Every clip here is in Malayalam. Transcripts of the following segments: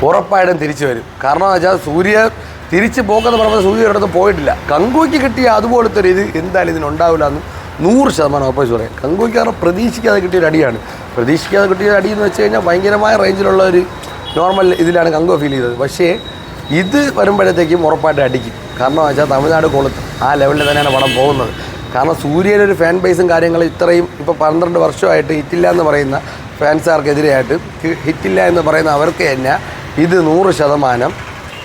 ഉറപ്പായിട്ടും തിരിച്ചു വരും. കാരണം എന്ന് വെച്ചാൽ സൂര്യ തിരിച്ച് പോക്കെന്ന് പറയുമ്പോൾ സൂര്യ ഒരിടത്ത് പോയിട്ടില്ല. കങ്കുവയ്ക്ക് കിട്ടിയ അതുപോലത്തെ ഒരു ഇത് എന്തായാലും ഇതിനുണ്ടാവില്ല എന്ന് 100% ഉറപ്പിച്ച് പറയാം. കങ്കുവയ്ക്ക് കാരണം പ്രതീക്ഷിക്കാതെ കിട്ടിയൊരു അടിയാണ്. പ്രതീക്ഷിക്കാതെ കിട്ടിയൊരു അടി എന്ന് വെച്ച് കഴിഞ്ഞാൽ ഭയങ്കരമായ റേഞ്ചിലുള്ള ഒരു നോർമൽ ഇതിലാണ് കങ്കുവ ഫീൽ ചെയ്തത്. പക്ഷേ ഇത് വരുമ്പോഴത്തേക്കും ഉറപ്പായിട്ട് അടിക്കും. കാരണം എന്ന് വെച്ചാൽ തമിഴ്നാട് കൊളുത്തും. ആ ലെവലിൽ തന്നെയാണ് പടം പോകുന്നത്. കാരണം സൂര്യയുടെ ഒരു ഫാൻ ബേസും കാര്യങ്ങളും ഇത്രയും ഇപ്പോൾ 12 വർഷമായിട്ട് ഹിറ്റില്ല എന്ന് പറയുന്ന ഫാൻസുകാർക്കെതിരെയായിട്ട് ഹിറ്റില്ല എന്ന് പറയുന്ന അവർക്ക് തന്നെ ഇത് 100%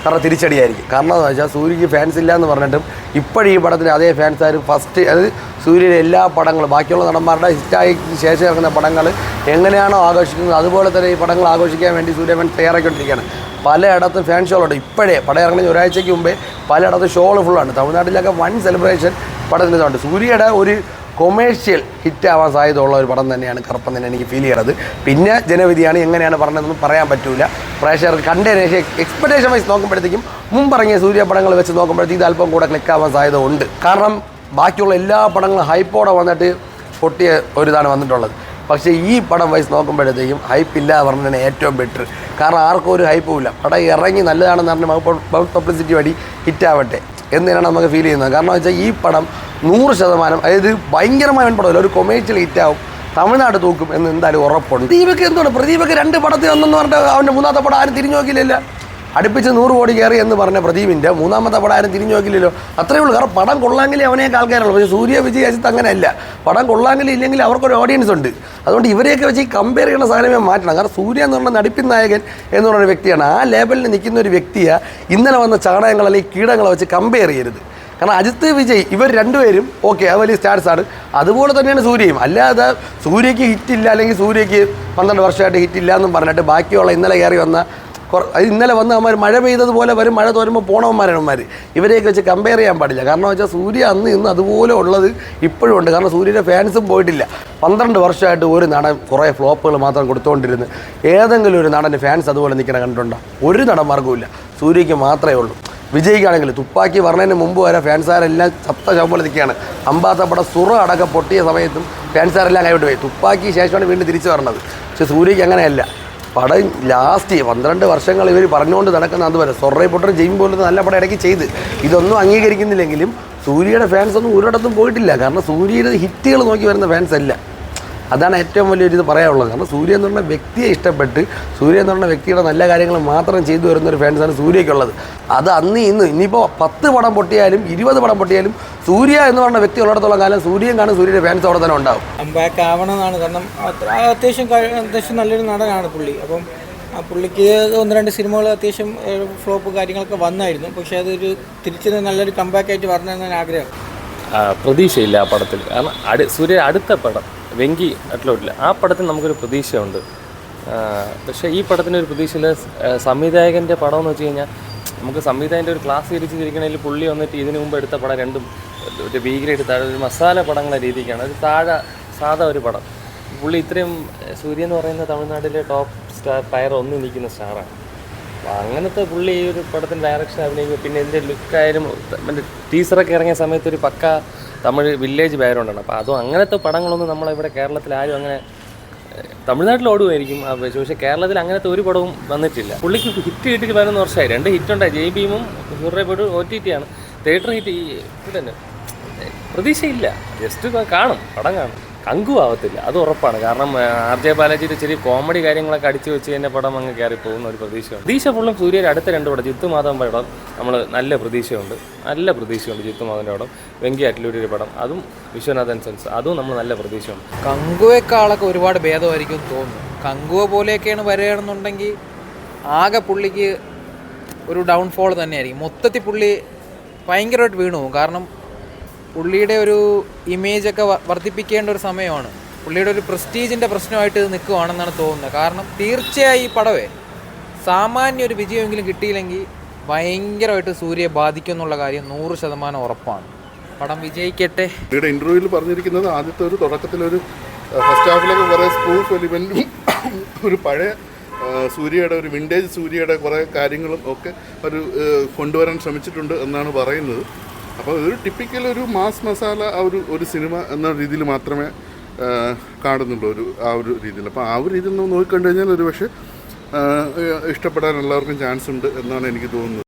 കാരണം തിരിച്ചടിയായിരിക്കും. കാരണം എന്ന് വെച്ചാൽ സൂര്യക്ക് ഫാൻസ് ഇല്ല എന്ന് പറഞ്ഞിട്ടും ഇപ്പോഴും ഈ പടത്തിന് അതേ ഫാൻസുകാർ ഫസ്റ്റ് അതായത് സൂര്യയുടെ എല്ലാ പടങ്ങളും ബാക്കിയുള്ള നടന്മാരുടെ ഹിറ്റായി ശേഷം ഇറങ്ങുന്ന പടങ്ങൾ എങ്ങനെയാണോ ആഘോഷിക്കുന്നത് അതുപോലെ തന്നെ ഈ പടങ്ങൾ ആഘോഷിക്കാൻ വേണ്ടി സൂര്യ ഫാൻസ് തയ്യാറാക്കിക്കൊണ്ടിരിക്കുകയാണ്. പലയിടത്തും ഫാൻ ഷോകളുണ്ട്. ഇപ്പോഴേ പടം ഇറങ്ങുന്ന ഒരാഴ്ചയ്ക്ക് മുമ്പേ പലയിടത്തും ഷോകൾ ഫുള്ളാണ്. തമിഴ്നാട്ടിലൊക്കെ വൺ സെലിബ്രേഷൻ പടത്തിന് ഇതുണ്ട്. സൂര്യയുടെ ഒരു കൊമേഴ്ഷ്യൽ ഹിറ്റാവാൻ സാധ്യത ഉള്ള ഒരു പടം തന്നെയാണ് കറുപ്പൻ തന്നെ എനിക്ക് ഫീൽ ചെയ്യണത്. പിന്നെ ജനവിധിയാണ് എങ്ങനെയാണ് പറഞ്ഞതെന്ന് പറയാൻ പറ്റില്ല. പ്രേക്ഷകർക്ക് കണ്ടതിന് ശേഷം എക്സ്പെക്ടേഷൻ വൈസ് നോക്കുമ്പോഴത്തേക്കും മുമ്പിറങ്ങിയ സൂര്യ പടങ്ങൾ വെച്ച് നോക്കുമ്പോഴത്തേക്കും ഇത് അല്പം കൂടെ ക്ലിക്കാവാൻ സാധ്യത ഉണ്ട്. കാരണം ബാക്കിയുള്ള എല്ലാ പടങ്ങളും ഹൈപ്പോടെ വന്നിട്ട് പൊട്ടിയ ഒരിതാണ് വന്നിട്ടുള്ളത്. പക്ഷേ ഈ പടം വൈസ് നോക്കുമ്പോഴത്തേക്കും ഹൈപ്പ് ഇല്ല പറഞ്ഞാണ് ഏറ്റവും ബെറ്റർ. കാരണം ആർക്കും ഒരു ഹൈപ്പും ഇല്ല. പടം ഇറങ്ങി നല്ലതാണെന്ന് പറഞ്ഞാൽ മൗത്ത് പബ്ലിസിറ്റി വഴി ഹിറ്റാവട്ടെ എന്ന് തന്നെയാണ് നമുക്ക് ഫീൽ ചെയ്യുന്നത്. കാരണം വെച്ചാൽ ഈ പടം 100% അതായത് ഭയങ്കരമായ പടമല്ല, ഒരു കൊമേഴ്ഷ്യൽ ഹിറ്റാവും, തമിഴ്നാട് തൂക്കും എന്ന് എന്തായാലും ഉറപ്പുണ്ട്. പ്രദീപക്ക് എന്തുകൊണ്ട് പ്രദീപക്ക് 2 പടത്തിൽ ഒന്നെന്ന് പറഞ്ഞിട്ട് അവൻ്റെ 3ാമത്തെ പടം ആരും തിരിഞ്ഞു നോക്കിയില്ല. അടുപ്പിച്ച് 100 കോടി കയറി എന്ന് പറഞ്ഞ പ്രദീപിൻ്റെ 3ാമത്തെ പടം ആരും തിരിഞ്ഞു നോക്കില്ലല്ലോ. അത്രയേ ഉള്ളൂ. കാരണം പടം കൊള്ളാമെങ്കിൽ അവനെയൊക്കെ ആൾക്കാരുള്ളൂ. പക്ഷേ സൂര്യ വിജയ് അജിത്ത് അങ്ങനെയല്ല. പടം കൊള്ളാമെങ്കിൽ ഇല്ലെങ്കിൽ അവർക്കൊരു ഓഡിയൻസ് ഉണ്ട്. അതുകൊണ്ട് ഇവരെയൊക്കെ വെച്ച് ഈ കമ്പയർ ചെയ്യുന്ന സാധനമേ മാറ്റണം. കാരണം സൂര്യ എന്ന് പറഞ്ഞ നടിപ്പിൻ നായകൻ എന്ന് പറയുന്ന വ്യക്തിയാണ്. ആ ലേബലിൽ നിൽക്കുന്ന ഒരു വ്യക്തിയെ ഇന്നലെ വന്ന ചാണകങ്ങൾ അല്ലെങ്കിൽ കീടങ്ങളെ വെച്ച് കമ്പയർ ചെയ്യരുത്. കാരണം അജിത്ത് വിജയ് ഇവർ രണ്ടുപേരും ഓക്കെ അത് വലിയ സ്റ്റാർസാണ്. അതുപോലെ തന്നെയാണ് സൂര്യയും. അല്ലാതെ സൂര്യയ്ക്ക് ഹിറ്റില്ല അല്ലെങ്കിൽ സൂര്യയ്ക്ക് 12 വർഷമായിട്ട് ഹിറ്റില്ല എന്നും പറഞ്ഞിട്ട് ബാക്കിയുള്ള ഇന്നലെ കയറി വന്ന ഇന്നലെ വന്ന് അവന്മാർ മഴ പെയ്തതുപോലെ വരും, മഴ തോരുമ്പോൾ പോണവന്മാരാണ് അവന്മാർ. ഇവരെയൊക്കെ വെച്ച് കമ്പയർ ചെയ്യാൻ പാടില്ല. കാരണം വെച്ചാൽ സൂര്യ അന്ന് ഇന്ന് അതുപോലെ ഉള്ളത് ഇപ്പോഴും ഉണ്ട്. കാരണം സൂര്യയുടെ ഫാൻസും പോയിട്ടില്ല. 12 വർഷമായിട്ട് ഒരു നടൻ കുറേ ഫ്ലോപ്പുകൾ മാത്രം കൊടുത്തുകൊണ്ടിരുന്നു. ഏതെങ്കിലും ഒരു നടന് ഫാൻസ് അതുപോലെ നിൽക്കണം കണ്ടിട്ടുണ്ടോ? ഒരു നടന്മാർക്കും ഇല്ല. സൂര്യയ്ക്ക് മാത്രമേ ഉള്ളൂ. വിജയിക്കാണെങ്കിൽ തുപ്പാക്കി പറഞ്ഞതിന് മുമ്പ് വരെ ഫാൻസുകാരെല്ലാം ചത്ത ശവം നിൽക്കുകയാണ്. അമ്പാത്തപ്പട സുറ അടക്കം പൊട്ടിയ സമയത്തും ഫാൻസുകാരെല്ലാം കൈവിട്ട് പോയി. തുപ്പാക്കി ശേഷമാണ് വീണ്ടും തിരിച്ചു പറഞ്ഞത്. പക്ഷേ സൂര്യയ്ക്ക് അങ്ങനെയല്ല. പടം ലാസ്റ്റ് 12 വർഷങ്ങൾ ഇവർ പറഞ്ഞുകൊണ്ട് നടക്കുന്ന അതുവരെ സൊറൈ പൊട്ടർ ജെയിം പോലത്തെ നല്ല പടം ഇടയ്ക്ക് ചെയ്ത് ഇതൊന്നും അംഗീകരിക്കുന്നില്ലെങ്കിലും സൂര്യയുടെ ഫാൻസൊന്നും ഒരിടത്തും പോയിട്ടില്ല. കാരണം സൂര്യയുടെ ഹിറ്റുകൾ നോക്കി വരുന്ന ഫാൻസ് അല്ല. അതാണ് ഏറ്റവും വലിയൊരിത് പറയാനുള്ളത്. കാരണം സൂര്യ എന്ന് പറഞ്ഞ വ്യക്തിയെ ഇഷ്ടപ്പെട്ട് സൂര്യ എന്ന് പറഞ്ഞ വ്യക്തിയുടെ നല്ല കാര്യങ്ങൾ മാത്രം ചെയ്തു വരുന്നൊരു ഫാൻസാണ് സൂര്യയ്ക്കുള്ളത്. അത് അന്ന് ഇനിയിപ്പോൾ 10 പടം പൊട്ടിയാലും 20 പടം പൊട്ടിയാലും സൂര്യ എന്ന് പറഞ്ഞ വ്യക്തി ഉള്ളിടത്തോളം കാലം സൂര്യയും കാണും, സൂര്യയുടെ ഫാൻസ് അവിടെ തന്നെ ഉണ്ടാവും. കംബാക്ക് ആവണമെന്നാണ്. കാരണം അത്യാവശ്യം നല്ലൊരു നടനാണ് പുള്ളി. അപ്പം ആ പുള്ളിക്ക് 1-2 സിനിമകൾ അത്യാവശ്യം ഫ്ലോപ്പ് കാര്യങ്ങളൊക്കെ വന്നായിരുന്നു. പക്ഷേ അതൊരു തിരിച്ച് നല്ലൊരു കംബാക്കായിട്ട് വരണമെന്നാണ് ആഗ്രഹം. പ്രതീക്ഷയില്ല ആ പടത്തിൽ. കാരണം സൂര്യ അടുത്ത പടം വെങ്കി അറ്റ്ലോട്ടില്ല, ആ പടത്തിൽ നമുക്കൊരു പ്രതീക്ഷയുണ്ട്. പക്ഷേ ഈ പടത്തിനൊരു പ്രതീക്ഷയില്ല. സംവിധായകൻ്റെ പടം എന്ന് വെച്ച് കഴിഞ്ഞാൽ നമുക്ക് സംവിധായകൻ്റെ ഒരു ക്ലാസ് തിരിച്ചിരിക്കണമെങ്കിൽ പുള്ളി വന്നിട്ട് ഇതിനു മുമ്പ് എടുത്ത പടം രണ്ടും ഒരു ബി ഗ്രേഡ് താഴെ ഒരു മസാല പടങ്ങളെ രീതിക്കാണ്. ഒരു സാധാ ഒരു പടം. പുള്ളി ഇത്രയും സൂര്യ എന്ന് പറയുന്ന തമിഴ്നാട്ടിലെ ടോപ്പ് സ്റ്റാർ ടയർ 1 നിൽക്കുന്ന സ്റ്റാറാണ്. അപ്പോൾ അങ്ങനത്തെ പുള്ളി ഈ ഒരു പടത്തിൻ്റെ ഡയറക്ഷൻ അഭിനയിക്കും. പിന്നെ ഇതിൻ്റെ ലുക്കായാലും മറ്റേ ടീസറൊക്കെ ഇറങ്ങിയ സമയത്ത് ഒരു പക്ക തമിഴ് വില്ലേജ് ബാക്ക്ഗ്രൗണ്ടാണ്. അപ്പോൾ അതും അങ്ങനത്തെ പടങ്ങളൊന്നും നമ്മളിവിടെ കേരളത്തിൽ ആരും അങ്ങനെ തമിഴ്നാട്ടിൽ ഓടുമായിരിക്കും പക്ഷേ കേരളത്തിൽ അങ്ങനത്തെ ഒരു പടവും വന്നിട്ടില്ല. പുള്ളിക്ക് ഹിറ്റ് കിട്ടിയിട്ട് 11 വർഷമായി. 2 ഹിറ്റുണ്ടായി. ജയ് ഭീമും സൂര്യപെട്ട് OTT ആണ്. തിയേറ്റർ ഹിറ്റ് ഇത് തന്നെ. പ്രതീക്ഷയില്ല. ജസ്റ്റ് കാണും, പടം കാണും. കങ്കു ആവത്തില്ല, അത് ഉറപ്പാണ്. കാരണം RJ ബാലാജിയുടെ ചെറിയ കോമഡി കാര്യങ്ങളൊക്കെ അടിച്ചു വെച്ച് തന്നെ പടം അങ്ങ് കയറി പോകുന്ന ഒരു പ്രതീക്ഷയുണ്ട്. പ്രതീക്ഷ ഫുള്ളും സൂര്യയുടെ അടുത്ത 2 പടം ജിത്തുമാധവൻ പടം നമ്മൾ നല്ല പ്രതീക്ഷയുണ്ട്. ജിത്തുമാധവൻ്റെ പടം. വെങ്കി അറ്റ്ലൂരിയുടെ പടം അതും വിശ്വനാഥൻ സെൻസ് അതും നമ്മൾ നല്ല പ്രതീക്ഷയുണ്ട്. കങ്കുവേക്കാളൊക്കെ ഒരുപാട് ഭേദമായിരിക്കും തോന്നുന്നു. കങ്കുവ പോലെയൊക്കെയാണ് വരികയാണെന്നുണ്ടെങ്കിൽ ആകെ പുള്ളിക്ക് ഒരു ഡൗൺഫോൾ തന്നെയായിരിക്കും. മൊത്തത്തിൽ പുള്ളി ഭയങ്കരമായിട്ട് വീണു പോകും. കാരണം പുള്ളിയുടെ ഒരു ഇമേജൊക്കെ വർദ്ധിപ്പിക്കേണ്ട ഒരു സമയമാണ്. പുള്ളിയുടെ ഒരു പ്രസ്റ്റീജിൻ്റെ പ്രശ്നമായിട്ട് ഇത് നിൽക്കുകയാണെന്നാണ് തോന്നുന്നത്. കാരണം തീർച്ചയായും ഈ പടവേ സാമാന്യ ഒരു വിജയമെങ്കിലും കിട്ടിയില്ലെങ്കിൽ ഭയങ്കരമായിട്ട് സൂര്യയെ ബാധിക്കും എന്നുള്ള കാര്യം 100% ഉറപ്പാണ്. പടം വിജയിക്കട്ടെ. പുള്ളിയുടെ ഇൻ്റർവ്യൂവിൽ പറഞ്ഞിരിക്കുന്നത് ആദ്യത്തെ ഒരു തുടക്കത്തിലൊരു ഫസ്റ്റ് ഹാഫിലൊക്കെ കുറേ സ്പൂഫ് എലിമെൻറ്റും ഒരു പഴയ സൂര്യയുടെ ഒരു വിൻറ്റേജ് സൂര്യയുടെ കുറേ കാര്യങ്ങളും ഒക്കെ ഒരു കൊണ്ടുവരാൻ ശ്രമിച്ചിട്ടുണ്ട് എന്നാണ് പറയുന്നത്. അപ്പോൾ ഒരു ടിപ്പിക്കൽ ഒരു മാസ് മസാല ഒരു സിനിമ എന്ന രീതിയിൽ മാത്രമേ കാണുന്നുള്ളൂ ആ ഒരു രീതിയിൽ. അപ്പോൾ ആ ഒരു രീതിയിൽ നമ്മൾ നോക്കിക്കണ്ടു കഴിഞ്ഞാൽ ഒരു പക്ഷേ ഇഷ്ടപ്പെടാൻ എല്ലാവർക്കും ചാൻസ് ഉണ്ട് എന്നാണ് എനിക്ക് തോന്നുന്നത്.